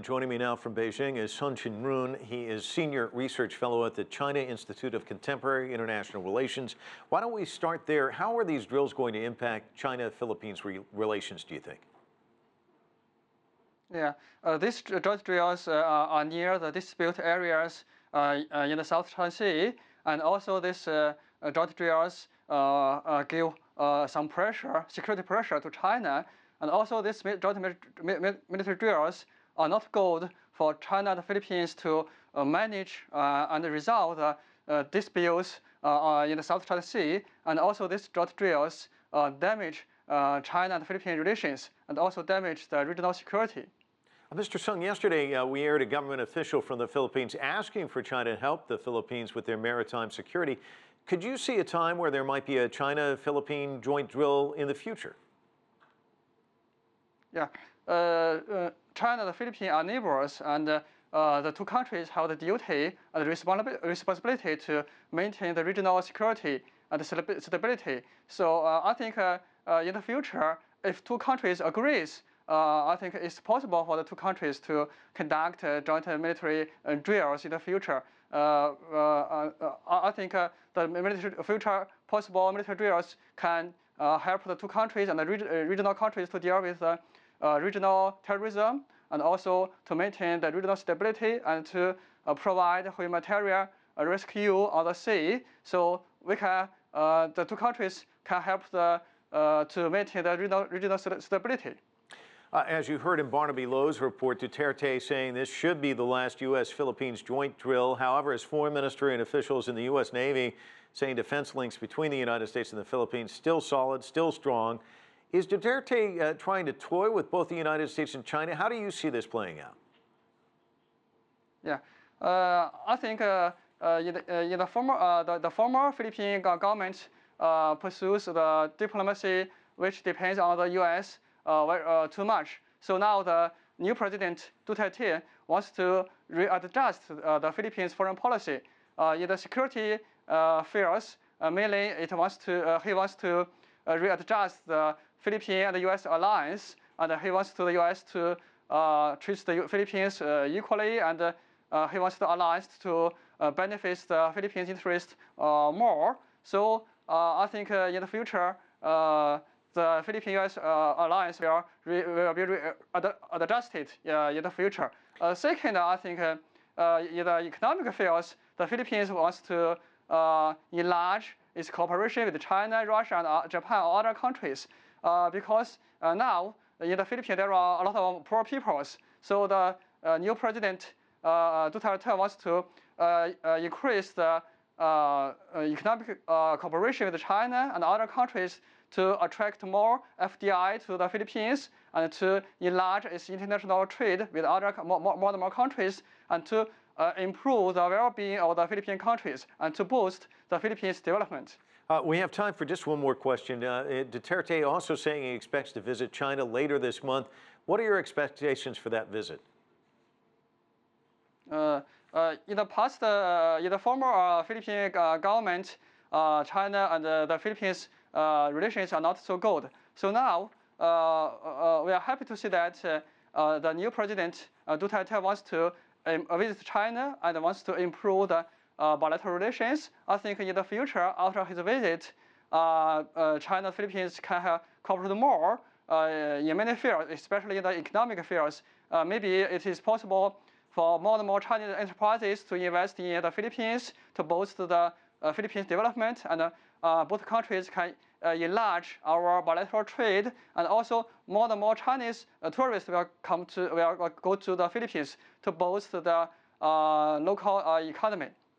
Joining me now from Beijing is Song Qingrun. He is Senior Research Fellow at the China Institute of Contemporary International Relations. Why don't we start there? How are these drills going to impact China-Philippines relations, do you think? Yeah, these joint drills are near the dispute areas in the South China Sea, and also these joint drills give some pressure, security pressure to China, and also these joint military drills are not good for China and the Philippines to manage and resolve the disputes in the South China Sea, and also these joint drills damage China and Philippine relations, and also damage the regional security. Mr. Sung, yesterday we aired a government official from the Philippines asking for China to help the Philippines with their maritime security. Could you see a time where there might be a China-Philippine joint drill in the future? Yeah, China and the Philippines are neighbors, and the two countries have the duty and responsibility to maintain the regional security and stability. So I think in the future, if two countries agrees, I think it's possible for the two countries to conduct joint military drills in the future. I think the future possible military drills can help the two countries and the regional countries to deal with regional terrorism, and also to maintain the regional stability and to provide humanitarian rescue on the sea. So we can, the two countries can help to maintain the regional stability. As you heard in Barnaby Lowe's report, Duterte saying this should be the last U.S.-Philippines joint drill. However, his foreign ministry and officials in the U.S. Navy saying defense links between the United States and the Philippines still solid, still strong. Is Duterte trying to toy with both the United States and China? How do you see this playing out? Yeah, I think in the former Philippine government pursues the diplomacy which depends on the U.S. Too much. So now the new president Duterte wants to readjust the Philippines' foreign policy. In the security affairs, mainly he wants to readjust the Philippine and the U.S. alliance, and he wants the U.S. to treat the Philippines equally, and he wants the alliance to benefit the Philippines' interest more. So I think in the future, the Philippine-U.S. alliance will be adjusted in the future. Second, I think in the economic affairs, the Philippines wants to enlarge its cooperation with China, Russia, and Japan, and other countries, because now in the Philippines there are a lot of poor peoples. So the new president Duterte wants to increase the economic cooperation with China and other countries to attract more FDI to the Philippines, and to enlarge its international trade with other more and more countries, and to improve the well-being of the Philippine countries, and to boost the Philippines' development. We have time for just one more question. Duterte also saying he expects to visit China later this month. What are your expectations for that visit? In the past, in the former Philippine government, China and the Philippines relations are not so good. So now we are happy to see that the new president Duterte wants to visit China and wants to improve the bilateral relations. I think in the future, after his visit, China and Philippines can cooperate more in many fields, especially in the economic fields. Maybe it is possible for more and more Chinese enterprises to invest in the Philippines to boost the Philippines development, and both countries can enlarge our bilateral trade, and also more and more Chinese tourists will go to the Philippines to boost the local economy.